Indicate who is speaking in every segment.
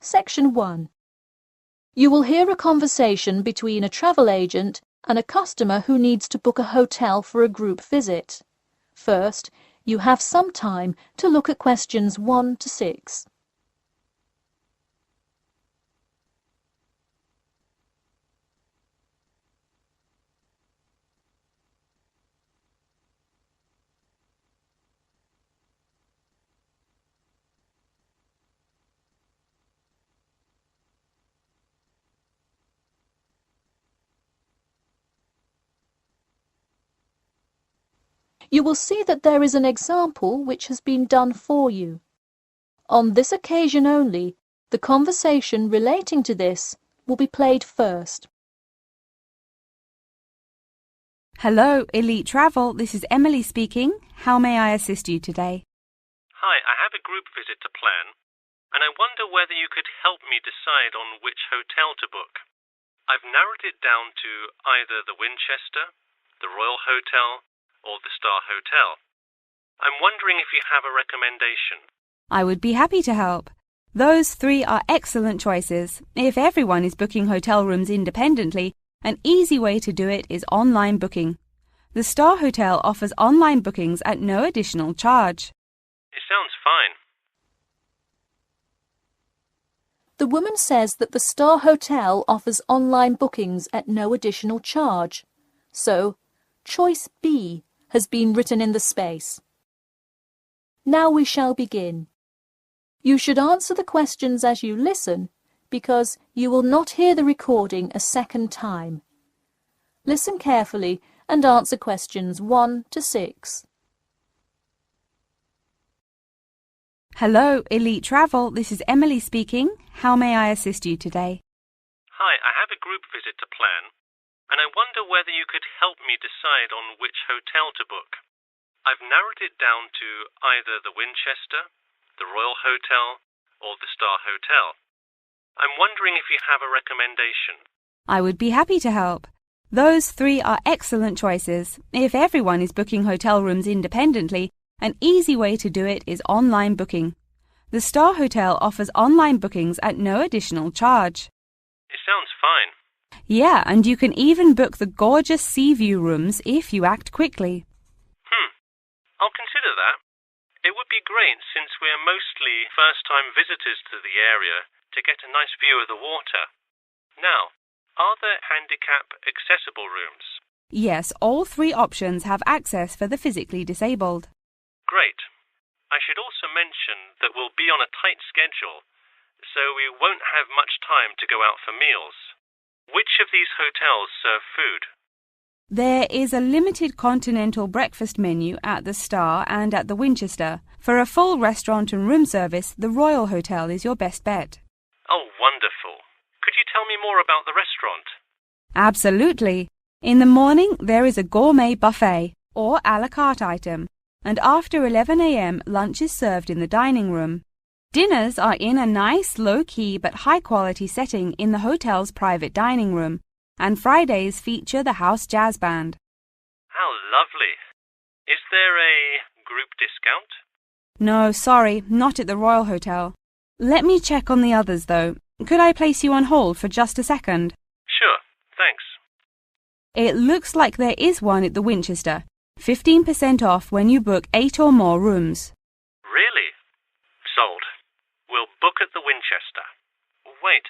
Speaker 1: Section 1. You will hear a conversation between a travel agent and a customer who needs to book a hotel for a group visit. First, you have some time to look at questions 1 to 6. You will see that there is an example which has been done for you. On this occasion only, the conversation relating to this will be played first.
Speaker 2: Hello, Elite Travel. This is Emily speaking. How may I assist you today?
Speaker 3: Hi, I have a group visit to plan, and I wonder whether you could help me decide on which hotel to book. I've narrowed it down to either the Winchester, the Royal Hotel, or the Star Hotel. I'm wondering if you have a recommendation.
Speaker 2: I would be happy to help. Those 3 are excellent choices. If everyone is booking hotel rooms independently, an easy way to do it is online booking. The Star Hotel offers online bookings at no additional charge.
Speaker 3: It sounds fine.
Speaker 1: The woman says that the Star Hotel offers online bookings at no additional charge. So, choice B has been written in the space. Now we shall begin. You should answer the questions as you listen, because you will not hear the recording a second time. Listen carefully and answer questions 1 to 6.
Speaker 2: Hello, Elite Travel. This is Emily speaking. How may I assist you today?
Speaker 3: Hi, I have a group visit to plan, and I wonder whether you could help me decide on which hotel to book. I've narrowed it down to either the Winchester, the Royal Hotel, or the Star Hotel. I'm wondering if you have a recommendation.
Speaker 2: I would be happy to help. Those 3 are excellent choices. If everyone is booking hotel rooms independently, an easy way to do it is online booking. The Star Hotel offers online bookings at no additional charge.
Speaker 3: It sounds fine.
Speaker 2: Yeah, and you can even book the gorgeous sea view rooms if you act quickly.
Speaker 3: I'll consider that. It would be great since we're mostly first-time visitors to the area to get a nice view of the water. Now, are there handicap-accessible rooms?
Speaker 2: Yes, all 3 options have access for the physically disabled.
Speaker 3: Great. I should also mention that we'll be on a tight schedule, so we won't have much time to go out for meals. Which of these hotels serve food?
Speaker 2: There is a limited continental breakfast menu at the Star and at the Winchester. For a full restaurant and room service, the Royal Hotel is your best bet.
Speaker 3: Oh, wonderful. Could you tell me more about the restaurant?
Speaker 2: Absolutely. In the morning, there is a gourmet buffet or a la carte item, and after 11 a.m., lunch is served in the dining room. Dinners are in a nice, low-key but high-quality setting in the hotel's private dining room, and Fridays feature the house jazz band.
Speaker 3: How lovely. Is there a group discount?
Speaker 2: No, sorry, not at the Royal Hotel. Let me check on the others, though. Could I place you on hold for just a second?
Speaker 3: Sure, thanks.
Speaker 2: It looks like there is one at the Winchester. 15% off when you book 8 or more rooms.
Speaker 3: Really? Sold. We'll book at the Winchester. Wait,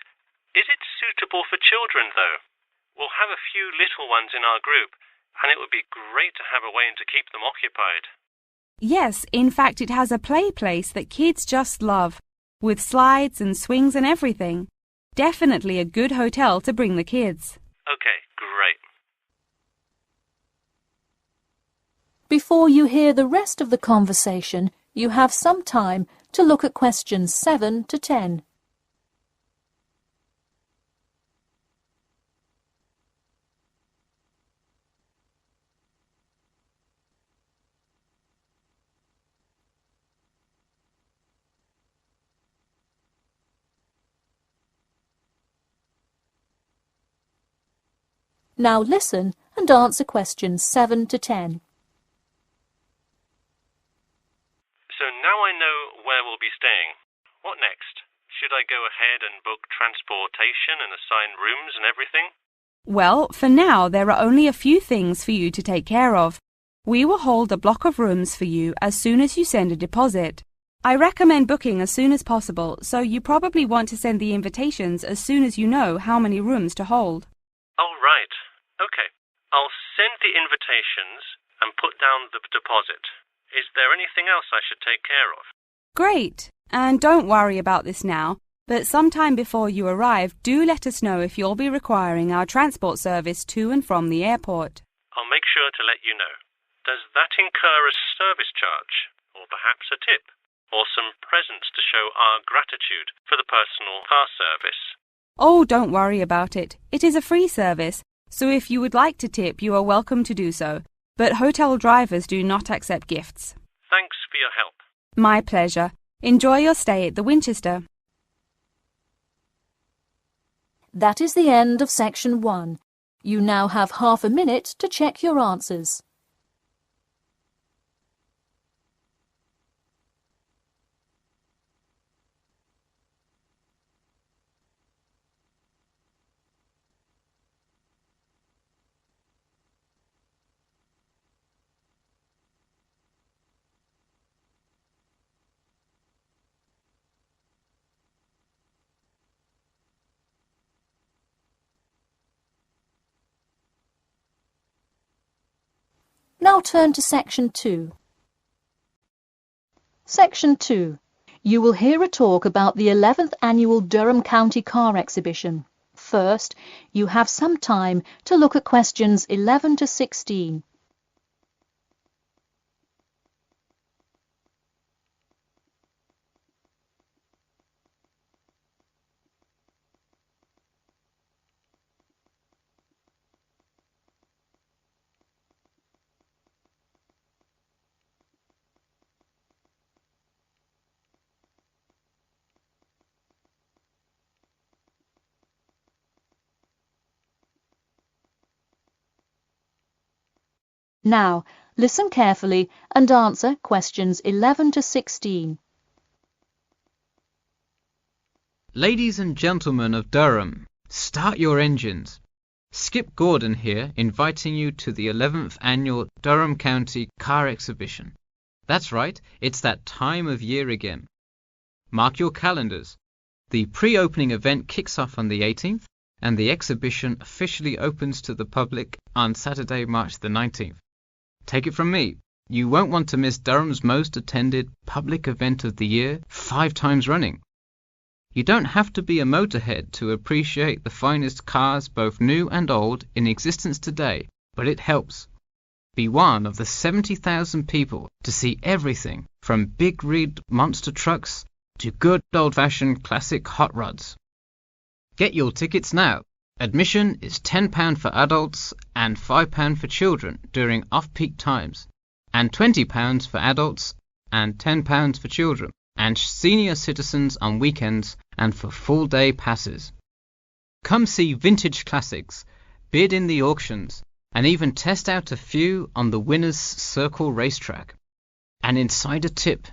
Speaker 3: is it suitable for children, though? We'll have a few little ones in our group, and it would be great to have a way to keep them occupied.
Speaker 2: Yes, in fact it has a play place that kids just love, with slides and swings and everything. Definitely a good hotel to bring the kids.
Speaker 3: Okay, great.
Speaker 1: Before you hear the rest of the conversation, you have some time to look at questions 7 to 10. Now listen and answer questions 7 to 10.
Speaker 3: So now I know where we'll be staying. What next? Should I go ahead and book transportation and assign rooms and everything?
Speaker 2: Well, for now, there are only a few things for you to take care of. We will hold a block of rooms for you as soon as you send a deposit. I recommend booking as soon as possible, so you probably want to send the invitations as soon as you know how many rooms to hold.
Speaker 3: Oh, right. Okay. I'll send the invitations and put down the deposit. Is there anything else I should take care of?
Speaker 2: Great! And don't worry about this now, but sometime before you arrive, do let us know if you'll be requiring our transport service to and from the airport.
Speaker 3: I'll make sure to let you know. Does that incur a service charge, or perhaps a tip, or some presents to show our gratitude for the personal car service?
Speaker 2: Oh, don't worry about it. It is a free service, so if you would like to tip, you are welcome to do so. But hotel drivers do not accept gifts.
Speaker 3: Thanks for your help.
Speaker 2: My pleasure. Enjoy your stay at the Winchester.
Speaker 1: That is the end of section 1. You now have half a minute to check your answers. Now turn to section 2. Section 2. You will hear a talk about the 11th Annual Durham County Car Exhibition. First, you have some time to look at questions 11 to 16. Now, listen carefully and answer questions 11 to 16.
Speaker 4: Ladies and gentlemen of Durham, start your engines. Skip Gordon here, inviting you to the 11th Annual Durham County Car Exhibition. That's right, it's that time of year again. Mark your calendars. The pre-opening event kicks off on the 18th, and the exhibition officially opens to the public on Saturday, March the 19th. Take it from me, you won't want to miss Durham's most attended public event of the year 5 times running. You don't have to be a motorhead to appreciate the finest cars, both new and old, in existence today, but it helps. Be one of the 70,000 people to see everything from big rig monster trucks to good old-fashioned classic hot rods. Get your tickets now. Admission is £10 for adults and £5 for children during off-peak times, and £20 for adults and £10 for children, and senior citizens on weekends and for full-day passes. Come see vintage classics, bid in the auctions, and even test out a few on the Winners' Circle racetrack. An insider tip: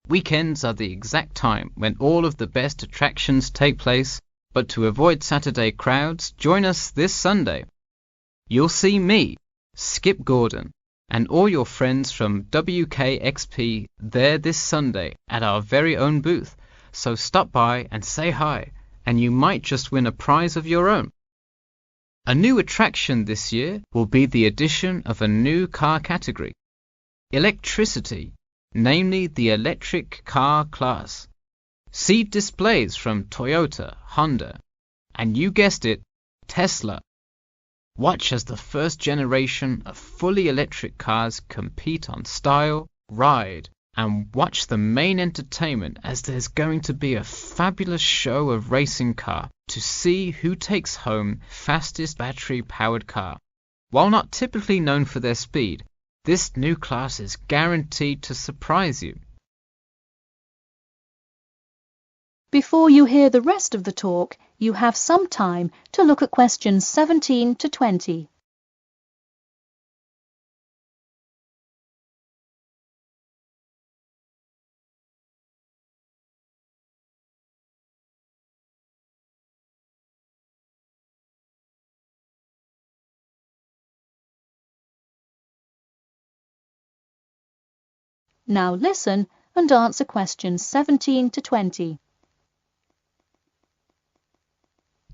Speaker 4: weekends are the exact time when all of the best attractions take place, but to avoid Saturday crowds, join us this Sunday. You'll see me, Skip Gordon, and all your friends from WKXP there this Sunday at our very own booth, so stop by and say hi, and you might just win a prize of your own. A new attraction this year will be the addition of a new car category: electricity, namely the electric car class. See displays from Toyota, Honda, and you guessed it, Tesla. Watch as the first generation of fully electric cars compete on style, ride, and watch the main entertainment as there's going to be a fabulous show of racing car to see who takes home fastest battery-powered car. While not typically known for their speed, this new class is guaranteed to surprise you.
Speaker 1: Before you hear the rest of the talk, you have some time to look at questions 17 to 20. Now listen and answer questions 17 to 20.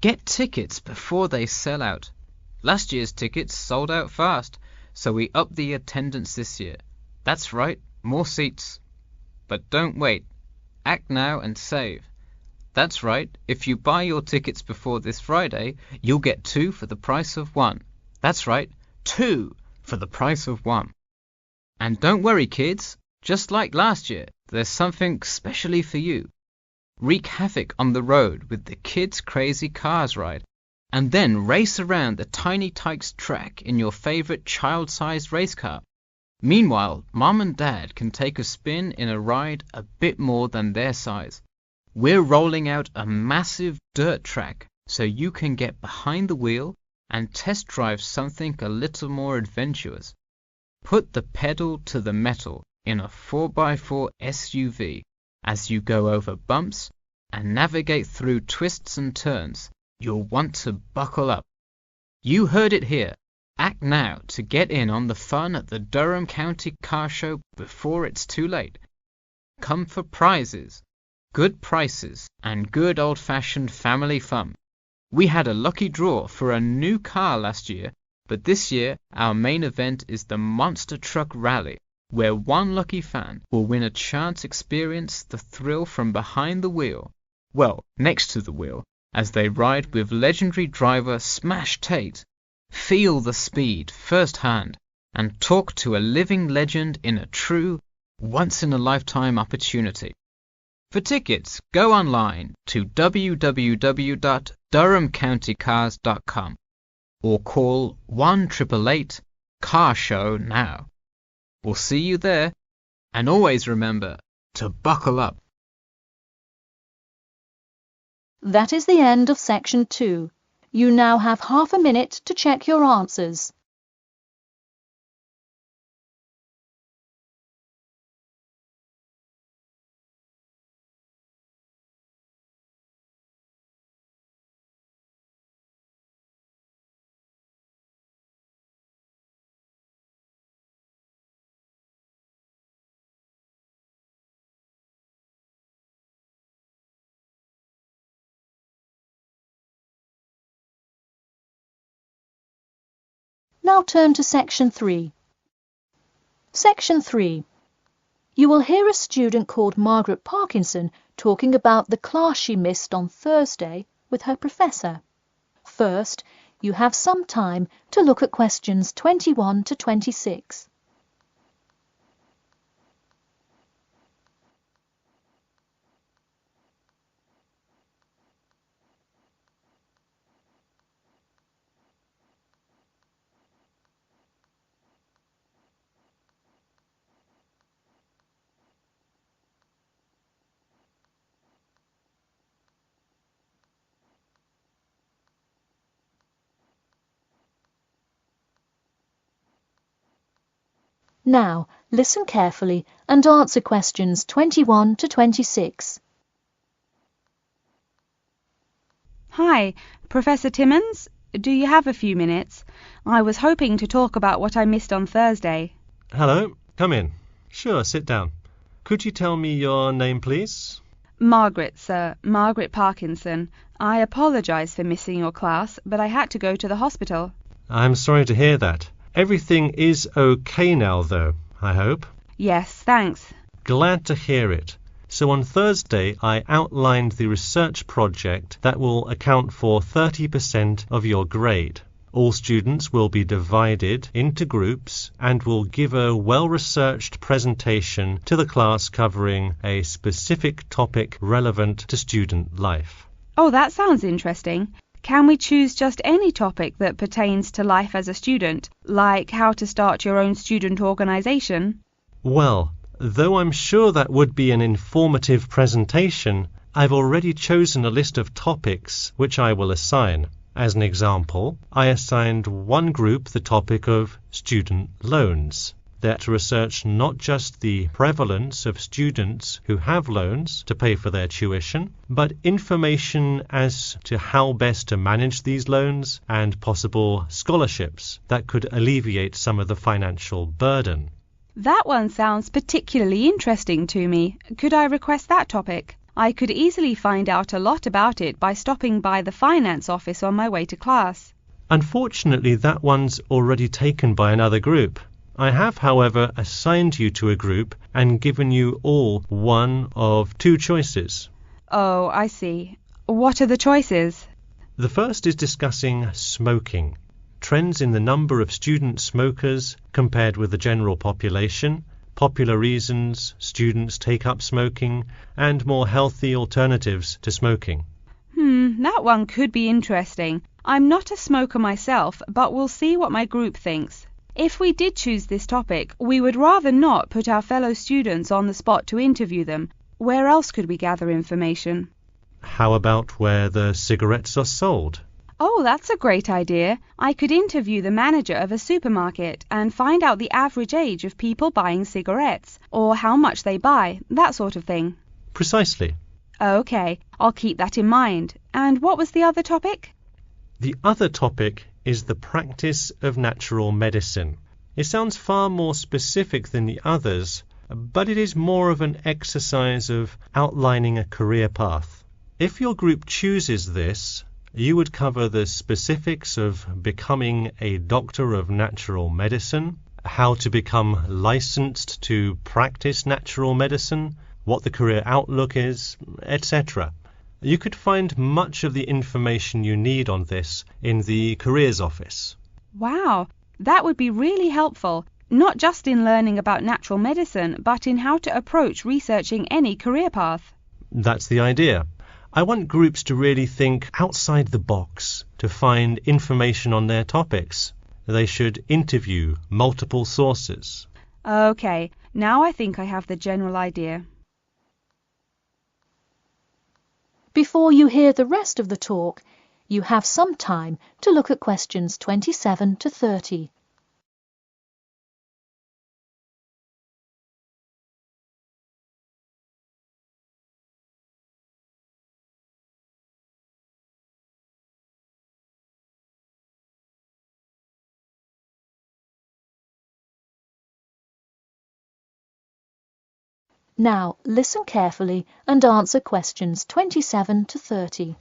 Speaker 4: Get tickets before they sell out. Last year's tickets sold out fast, so we upped the attendance this year. That's right, more seats. But don't wait. Act now and save. That's right, if you buy your tickets before this Friday, you'll get 2 for the price of 1. That's right, 2 for the price of 1. And don't worry, kids, just like last year, there's something specially for you. Wreak havoc on the road with the Kids Crazy Cars ride, and then race around the Tiny Tykes track in your favorite child-sized race car. Meanwhile, Mom and Dad can take a spin in a ride a bit more than their size. We're rolling out a massive dirt track so you can get behind the wheel and test drive something a little more adventurous. Put the pedal to the metal in a 4x4 SUV as you go over bumps and navigate through twists and turns. You'll want to buckle up. You heard it here. Act now to get in on the fun at the Durham County Car Show before it's too late. Come for prizes, good prices, and good old-fashioned family fun. We had a lucky draw for a new car last year, but this year our main event is the Monster Truck Rally, where one lucky fan will win a chance to experience the thrill from behind the wheel, well, next to the wheel, as they ride with legendary driver Smash Tate. Feel the speed firsthand and talk to a living legend in a true, once-in-a-lifetime opportunity. For tickets, go online to www.durhamcountycars.com or call 1-888-CAR-SHOW now. We'll see you there, and always remember to buckle up.
Speaker 1: That is the end of section 2. You now have half a minute to check your answers. Now turn to section 3. Section 3. You will hear a student called Margaret Parkinson talking about the class she missed on Thursday with her professor. First, you have some time to look at questions 21 to 26. Now, listen carefully and answer questions 21 to 26.
Speaker 2: Hi, Professor Timmons. Do you have a few minutes? I was hoping to talk about what I missed on Thursday.
Speaker 5: Hello, come in. Sure, sit down. Could you tell me your name, please?
Speaker 2: Margaret, sir. Margaret Parkinson. I apologize for missing your class, but I had to go to the hospital.
Speaker 5: I'm sorry to hear that. Everything is okay now, though, I hope?
Speaker 2: Yes, thanks.
Speaker 5: Glad to hear it. So on Thursday, I outlined the research project that will account for 30% of your grade. All students will be divided into groups and will give a well-researched presentation to the class covering a specific topic relevant to student life.
Speaker 2: Oh, that sounds interesting. Can we choose just any topic that pertains to life as a student, like how to start your own student organization?
Speaker 5: Well, though I'm sure that would be an informative presentation, I've already chosen a list of topics which I will assign. As an example, I assigned one group the topic of student loans. They're to research not just the prevalence of students who have loans to pay for their tuition, but information as to how best to manage these loans and possible scholarships that could alleviate some of the financial burden.
Speaker 2: That one sounds particularly interesting to me. Could I request that topic? I could easily find out a lot about it by stopping by the finance office on my way to class.
Speaker 5: Unfortunately, that one's already taken by another group. I have, however, assigned you to a group and given you all one of two choices.
Speaker 2: Oh, I see. What are the choices?
Speaker 5: The first is discussing smoking, trends in the number of student smokers compared with the general population, popular reasons students take up smoking, and more healthy alternatives to smoking.
Speaker 2: That one could be interesting. I'm not a smoker myself, but we'll see what my group thinks. If we did choose this topic, we would rather not put our fellow students on the spot to interview them. Where else could we gather information?
Speaker 5: How about where the cigarettes are sold?
Speaker 2: Oh, that's a great idea. I could interview the manager of a supermarket and find out the average age of people buying cigarettes, or how much they buy, that sort of thing.
Speaker 5: Precisely.
Speaker 2: Okay, I'll keep that in mind. And what was the other topic?
Speaker 5: The other topic is the practice of natural medicine. It sounds far more specific than the others, but it is more of an exercise of outlining a career path. If your group chooses this, you would cover the specifics of becoming a doctor of natural medicine, how to become licensed to practice natural medicine, what the career outlook is, etc. You could find much of the information you need on this in the careers office.
Speaker 2: Wow, that would be really helpful, not just in learning about natural medicine, but in how to approach researching any career path.
Speaker 5: That's the idea. I want groups to really think outside the box to find information on their topics. They should interview multiple sources.
Speaker 2: Okay, now I think I have the general idea.
Speaker 1: Before you hear the rest of the talk, you have some time to look at questions 27 to 30. Now listen carefully and answer questions 27 to 30.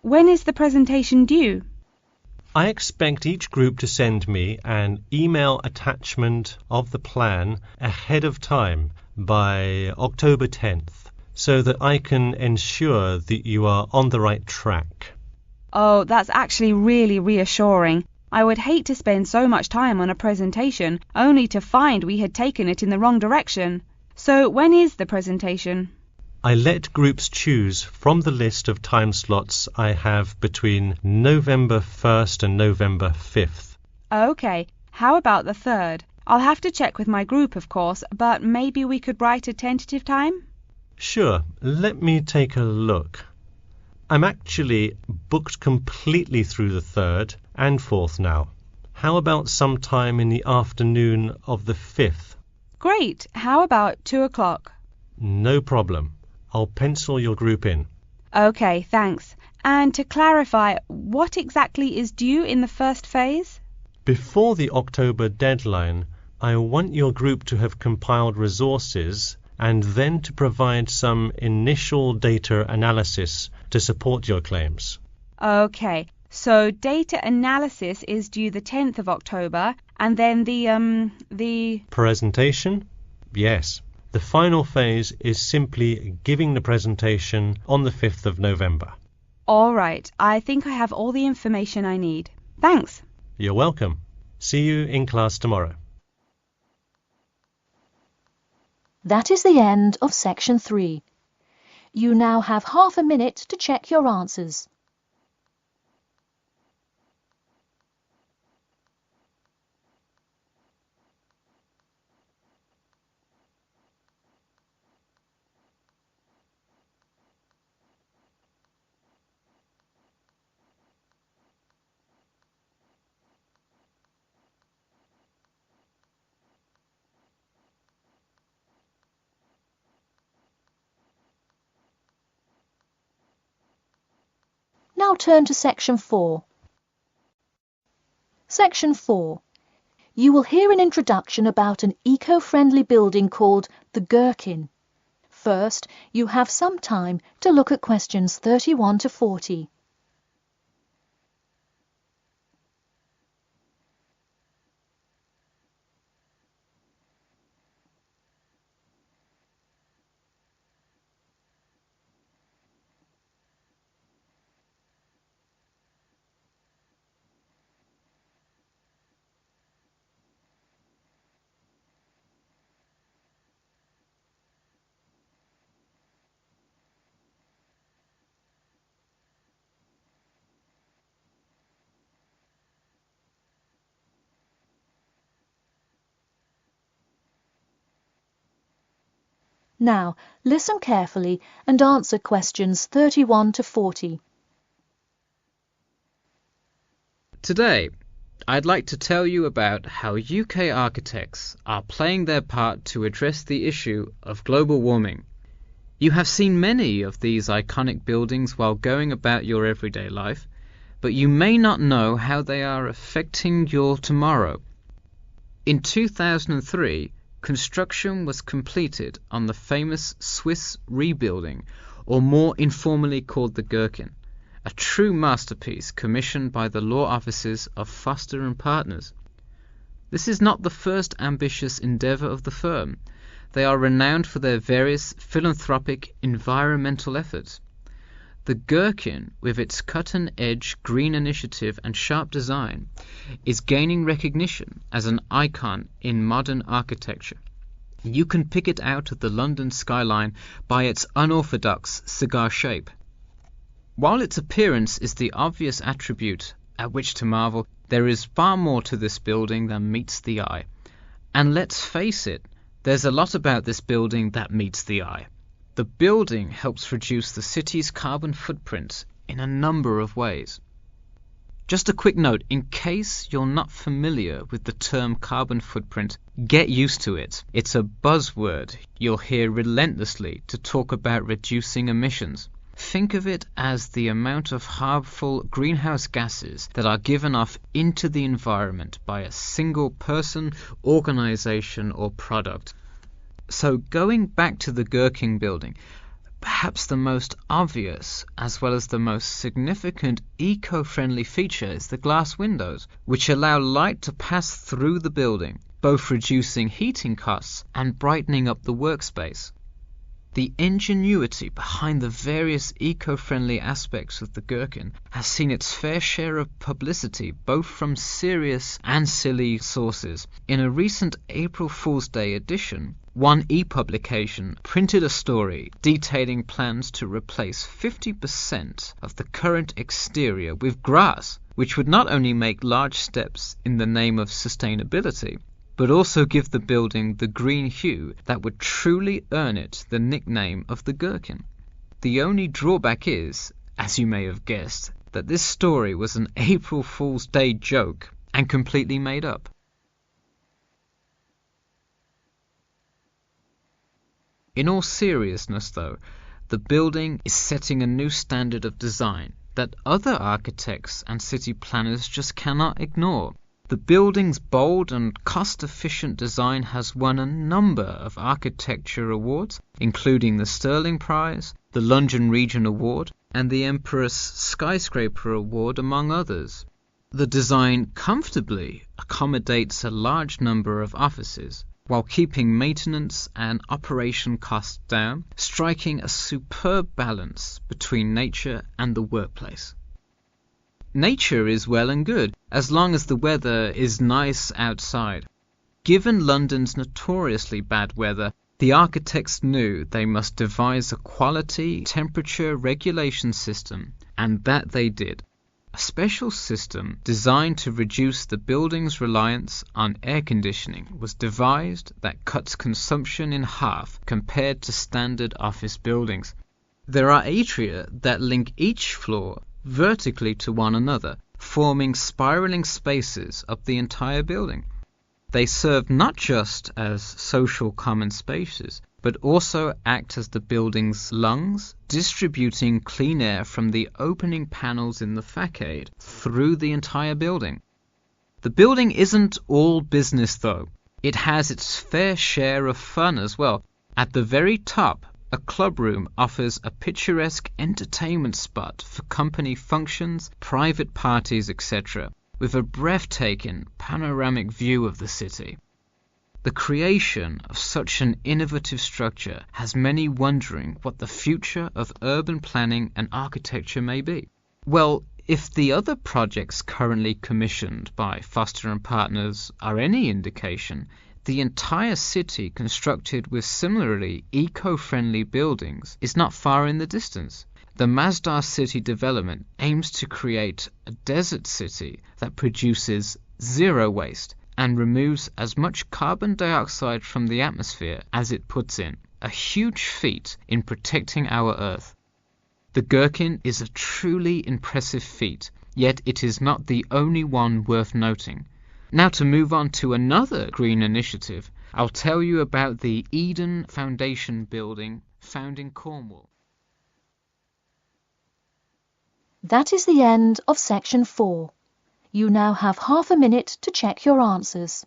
Speaker 2: When is the presentation due?
Speaker 5: I expect each group to send me an email attachment of the plan ahead of time by October 10th, so that I can ensure that you are on the right track.
Speaker 2: Oh, that's actually really reassuring. I would hate to spend so much time on a presentation only to find we had taken it in the wrong direction. So when is the presentation?
Speaker 5: I let groups choose from the list of time slots I have between November 1st and November 5th.
Speaker 2: Okay, how about the 3rd? I'll have to check with my group, of course, but maybe we could write a tentative time?
Speaker 5: Sure, let me take a look. I'm actually booked completely through the 3rd and 4th now. How about sometime in the afternoon of the 5th?
Speaker 2: Great, how about 2 o'clock?
Speaker 5: No problem. I'll pencil your group in.
Speaker 2: Okay, thanks. And to clarify, what exactly is due in the first phase?
Speaker 5: Before the October deadline, I want your group to have compiled resources and then to provide some initial data analysis to support your claims.
Speaker 2: Okay, so data analysis is due the 10th of October, and then the
Speaker 5: Presentation? Yes. The final phase is simply giving the presentation on the 5th of November.
Speaker 2: All right, I think I have all the information I need. Thanks.
Speaker 5: You're welcome. See you in class tomorrow.
Speaker 1: That is the end of section 3. You now have half a minute to check your answers. Now turn to section 4. Section 4. you will hear an introduction about an eco-friendly building called the Gherkin. First, you have some time to look at questions 31 to 40. Now, listen carefully and answer questions 31 to 40.
Speaker 4: Today, I'd like to tell you about how UK architects are playing their part to address the issue of global warming. You have seen many of these iconic buildings while going about your everyday life, but you may not know how they are affecting your tomorrow. In 2003, construction was completed on the famous Swiss rebuilding, or more informally called the Gherkin, a true masterpiece commissioned by the law offices of Foster and Partners. This is not the first ambitious endeavour of the firm. They are renowned for their various philanthropic environmental efforts. The Gherkin, with its cutting-edge green initiative and sharp design, is gaining recognition as an icon in modern architecture. You can pick it out of the London skyline by its unorthodox cigar shape. While its appearance is the obvious attribute at which to marvel, there is far more to this building than meets the eye. And let's face it, there's a lot about this building that meets the eye. The building helps reduce the city's carbon footprint in a number of ways. Just a quick note, in case you're not familiar with the term carbon footprint, get used to it. It's a buzzword you'll hear relentlessly to talk about reducing emissions. Think of it as the amount of harmful greenhouse gases that are given off into the environment by a single person, organization, or product. So going back to the Gherkin building, perhaps the most obvious as well as the most significant eco-friendly feature is the glass windows, which allow light to pass through the building, both reducing heating costs and brightening up the workspace. The ingenuity behind the various eco-friendly aspects of the Gherkin has seen its fair share of publicity both from serious and silly sources. In a recent April Fool's Day edition, One e-publication printed a story detailing plans to replace 50% of the current exterior with grass, which would not only make large steps in the name of sustainability, but also give the building the green hue that would truly earn it the nickname of the Gherkin. The only drawback is, as you may have guessed, that this story was an April Fool's Day joke and completely made up. In all seriousness, though, the building is setting a new standard of design that other architects and city planners just cannot ignore. The building's bold and cost-efficient design has won a number of architecture awards, including the Stirling Prize, the London Region Award, and the Empress Skyscraper Award, among others. The design comfortably accommodates a large number of offices, while keeping maintenance and operation costs down, striking a superb balance between nature and the workplace. Nature is well and good, as long as the weather is nice outside. Given London's notoriously bad weather, the architects knew they must devise a quality temperature regulation system, and that they did. A special system designed to reduce the building's reliance on air conditioning was devised that cuts consumption in half compared to standard office buildings. There are atria that link each floor vertically to one another, forming spiraling spaces up the entire building. They serve not just as social common spaces, but also act as the building's lungs, distributing clean air from the opening panels in the facade through the entire building. The building isn't all business though. It has its fair share of fun as well. At the very top, a club room offers a picturesque entertainment spot for company functions, private parties, etc., with a breathtaking panoramic view of the city. The creation of such an innovative structure has many wondering what the future of urban planning and architecture may be. Well, if the other projects currently commissioned by Foster and Partners are any indication, the entire city constructed with similarly eco-friendly buildings is not far in the distance. The Masdar City development aims to create a desert city that produces zero waste and removes as much carbon dioxide from the atmosphere as it puts in, a huge feat in protecting our Earth. The Gherkin is a truly impressive feat, yet it is not the only one worth noting. Now to move on to another green initiative, I'll tell you about the Eden Foundation building found in Cornwall.
Speaker 1: That is the end of section 4. You now have half a minute to check your answers.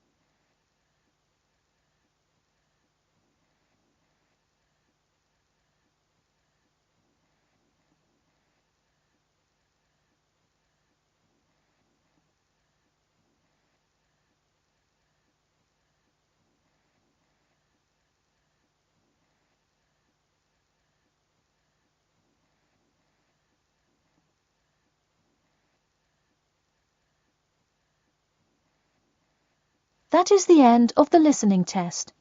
Speaker 1: That is the end of the listening test.